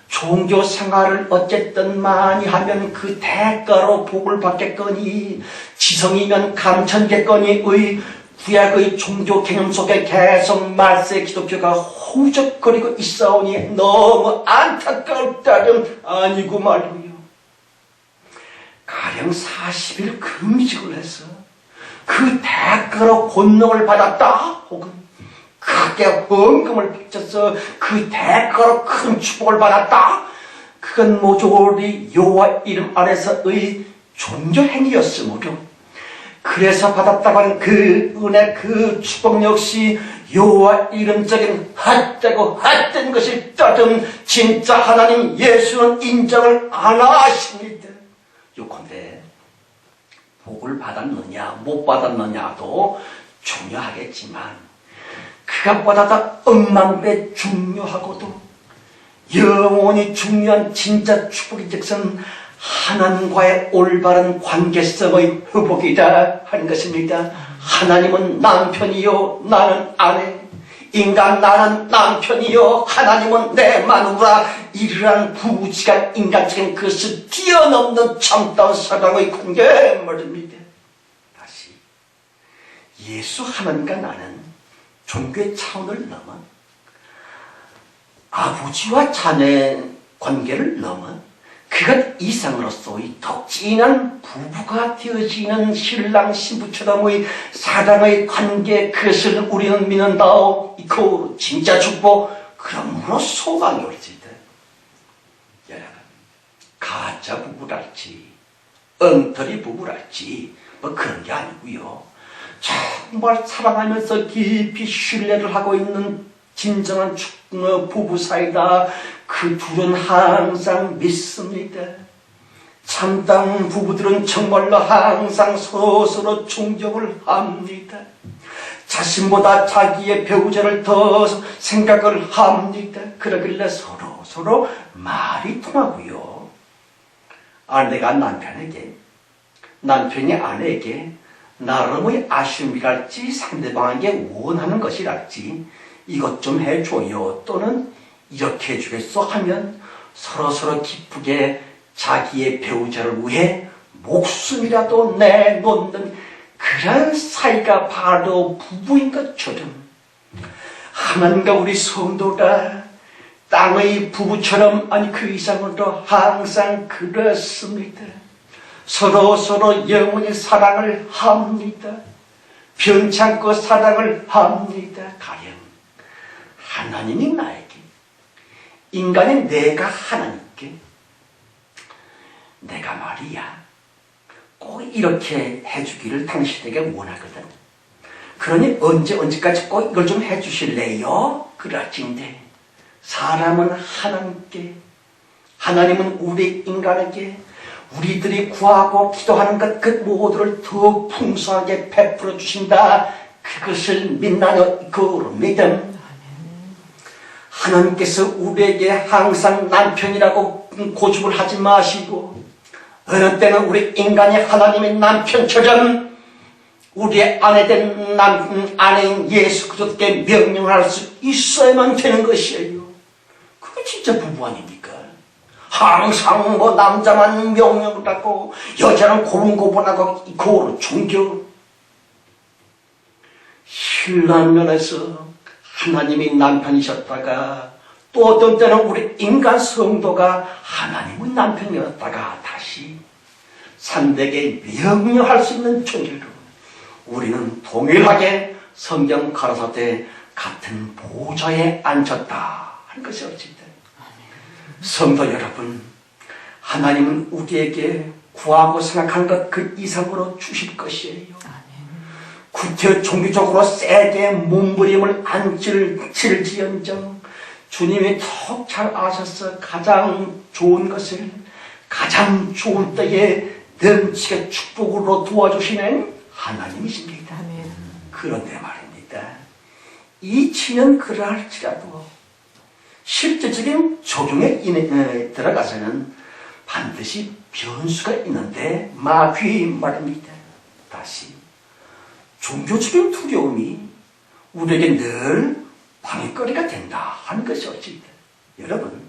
종교 생활을 어쨌든 많이 하면 그 대가로 복을 받겠거니 지성이면 감천겠거니의 구약의 종교 개념 속에 계속 말세 기독교가 허우적거리고 있사오니 너무 안타까웠다면 아니고 말고요. 가령 40일 금식을 해서 그 대가로 권능을 받았다 혹은 크게 헌금을 바쳐서 그 대가로 큰 축복을 받았다. 그건 모조리 여호와 이름 안에서의 종교 행위였으므로 그래서 받았다고 하는 그 은혜, 그 축복 역시 여호와 이름적인 헛된 것이 떠든 진짜 하나님 예수는 인정을 안 하십니다. 요컨대 복을 받았느냐 못 받았느냐도 중요하겠지만 그것보다 더 억만배 중요하고도 영원히 중요한 진짜 축복인즉슨 하나님과의 올바른 관계성의 회복이다 하는 것입니다. 하나님은 남편이요 나는 아내, 인간 나는 남편이요 하나님은 내 마누라. 이러한 부부지간 인간적인 것을 뛰어넘는 참다운 사랑의 관계 말입니다. 다시 예수 하나님과 나는 종교의 차원을 넘어 아버지와 자녀의 관계를 넘어 그것 이상으로서의 더 진한 부부가 되어지는 신랑 신부처럼의 사랑의 관계, 그것을 우리는 믿는다오. 이거 진짜 축복, 그러므로 소망이 옳지다. 여러분, 가짜 부부랄지 엉터리 부부랄지 뭐 그런 게 아니고요. 정말 사랑하면서 깊이 신뢰를 하고 있는 진정한 부부 사이다. 그 둘은 항상 믿습니다. 참담 부부들은 정말로 항상 서로 존경을 합니다. 자신보다 자기의 배우자를 더 생각을 합니다. 그러길래 서로 말이 통하고요. 아내가 남편에게, 남편이 아내에게 나름의 아쉬움이랄지 상대방에게 원하는 것이랄지 이것 좀 해줘요 또는 이렇게 해주겠어 하면 서로 기쁘게 자기의 배우자를 위해 목숨이라도 내놓는 그런 사이가 바로 부부인 것처럼 하나님과 우리 성도가 땅의 부부처럼 아니 그 이상으로 항상 그렇습니다. 서로 영원히 사랑을 합니다. 변찮고 사랑을 합니다. 가령 하나님이 나에게, 인간인 내가 하나님께 내가 말이야 꼭 이렇게 해주기를 당신에게 원하거든. 그러니 언제까지 꼭 이걸 좀 해주실래요? 그럴진데 사람은 하나님께, 하나님은 우리 인간에게 우리들이 구하고 기도하는 것 그 모두를 더 풍성하게 베풀어 주신다. 그것을 믿나요? 그 믿음. 하나님께서 우리에게 항상 남편이라고 고집을 하지 마시고 어느 때는 우리 인간이 하나님의 남편처럼 우리의 아내인 예수 그리스도께 명령할 수 있어야만 되는 것이에요. 그게 진짜 부부 아닙니까? 항상 뭐 남자만 명령을 받고 여자는 고분고분하고 고로 종교. 신랑 면에서 하나님이 남편이셨다가 또 어떤 때는 우리 인간 성도가 하나님의 남편이었다가 다시 상대에게 명령할 수 있는 존재로 우리는 동일하게 성경 가라사대 같은 보좌에 앉혔다 하는 것이 어찌든 성도 여러분, 하나님은 우리에게 구하고 생각한 것 그 이상으로 주실 것이에요. 구태 종교적으로 세게 몸부림을 안칠지언정 주님이 더 잘 아셔서 가장 좋은 것을 가장 좋은 때에 넘치게 축복으로 도와주시는 하나님이십니다. 그런데 말입니다. 이 치는 그러할지라도 실제적인 적용에 들어가서는 반드시 변수가 있는데 마귀 말입니다. 다시 종교적인 두려움이 우리에게 늘 방해거리가 된다 하는 것이 어찌든 여러분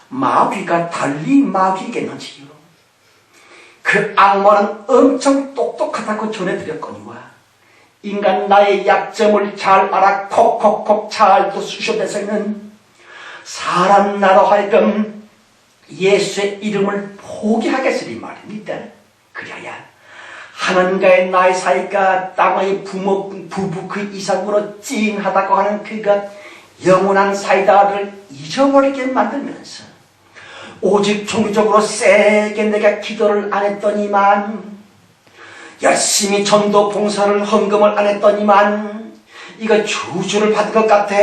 마귀가 달리 마귀겠는지요. 그 악마는 엄청 똑똑하다고 전해드렸거니와 인간 나의 약점을 잘 알아 콕콕콕 잘 또 쑤셔대서는 사람 나로 하여금 예수의 이름을 포기하겠으리 말입니다. 그래야 하나님과의 나의 사이가 땅의 부부 그 이상으로 찡하다고 하는 그가 영원한 사이다를 잊어버리게 만들면서 오직 종교적으로 세게 내가 기도를 안 했더니만 열심히 전도 봉사를 헌금을 안 했더니만 이거 저주를 받은 것 같아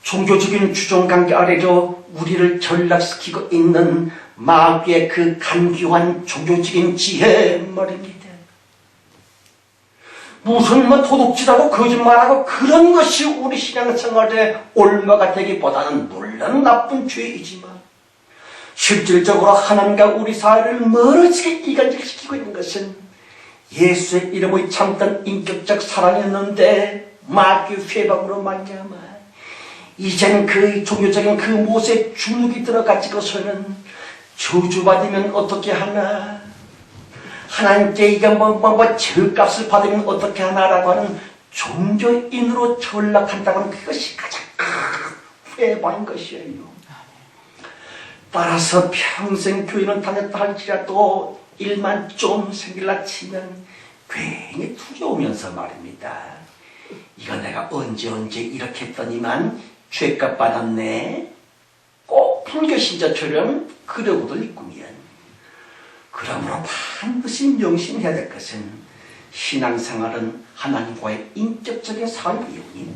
종교적인 주종관계 아래로 우리를 전락시키고 있는 마귀의 그 간교한 종교적인 지혜 말입니다. 무슨 도둑질하고 거짓말하고 그런 것이 우리 신앙생활에 올바가 되기보다는 물론 나쁜 죄이지만 실질적으로 하나님과 우리 사이를 멀어지게 이간질시키고 있는 것은 예수의 이름의 참된 인격적 사랑이었는데 마귀 회방으로 말미암아 이젠 그 종교적인 그 못에 주눅이 들어가지고서는 저주받으면 어떻게 하나 하나님께 이게 저값을 받으면 어떻게 하나라고 하는 종교인으로 전락한다는 그것이 가장 큰 회방인 것이에요. 따라서 평생 교회는 다녔다 할지라도 일만 좀 생길라 치면 괜히 두려우면서 말입니다. 이거 내가 언제 이렇게 했더니만 죄값 받았네. 꼭 불교신자처럼 그러고도 있구면 그러므로 반드시 명심해야 될 것은 신앙생활은 하나님과의 인격적인 삶이오니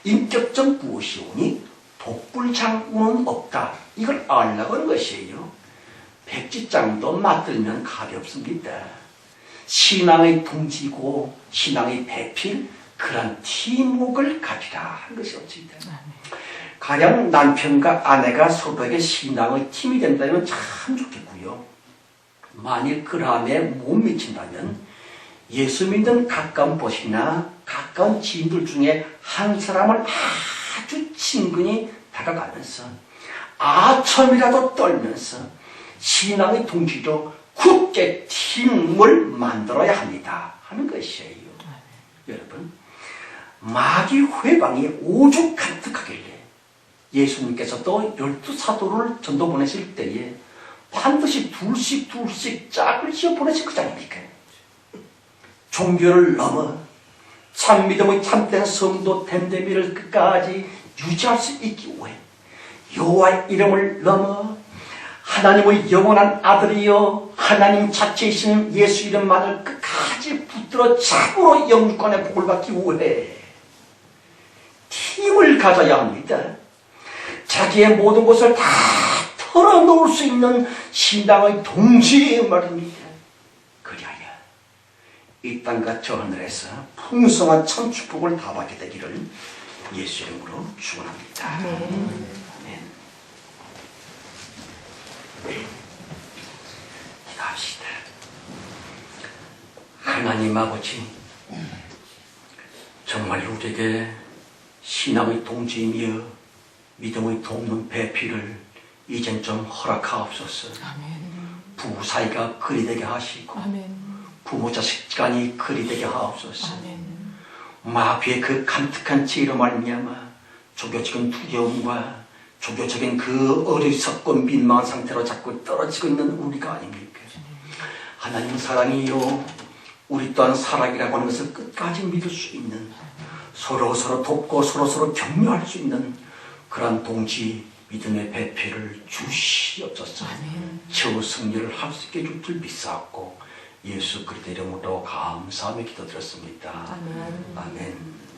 인격적 무엇이오니 독불장군은 없다. 이걸 알라고 하는 것이에요. 백지장도 맞들면 가볍습니다. 신앙의 둥지고 신앙의 배필 그런 팀웍을 가지라 하는 것이 어찌든 가령 남편과 아내가 서로에게 신앙의 팀이 된다면 참 좋겠고요. 만일 그람에 못 미친다면 예수 믿는 가까운 벗이나 가까운 지인들 중에 한 사람을 아주 친근히 다가가면서 아첨이라도 떨면서 신앙의 동지로 굳게 팀을 만들어야 합니다 하는 것이에요. 여러분 마귀 회방이 오죽 가득하길래 예수님께서도 12사도를 전도 보내실 때에 반드시 둘씩 짝을 지어 보내실 것 아닙니까? 종교를 넘어 참 믿음의 참된 성도 됨됨이를 끝까지 유지할 수 있기 위해 여호와의 이름을 넘어 하나님의 영원한 아들이여 하나님 자체이신 예수 이름만을 끝까지 붙들어 참으로 영육간의 복을 받기 위해 팀을 가져야 합니다. 자기의 모든 것을 다 털어놓을 수 있는 신앙의 동지 말입니다. 그리하여 이 땅과 저 하늘에서 풍성한 참 축복을 다 받게 되기를 예수 이름으로 축원합니다. 아멘. 기도합시다. 하나님 아버지, 정말 우리에게 신앙의 동지이며 믿음의 돕는 배필을 이젠 좀 허락하옵소서. 부부 사이가 그리 되게 하시고 부모 자식 간이 그리 되게 하옵소서. 마귀의 그 간특한 지혜로 말미암아 조교적인 두려움과 조교적인 그 어리석고 민망한 상태로 자꾸 떨어지고 있는 우리가 아닙니까? 하나님 사랑이요, 우리 또한 사랑이라고 하는 것을 끝까지 믿을 수 있는, 서로 돕고 서로 격려할 수 있는 그러한 동지 믿음의 배필을 주시옵소서. 최후 승리를 할 수 있게 줄 줄 믿사옵고 예수 그리스도 이름으로 감사하며 기도드렸습니다. 아멘.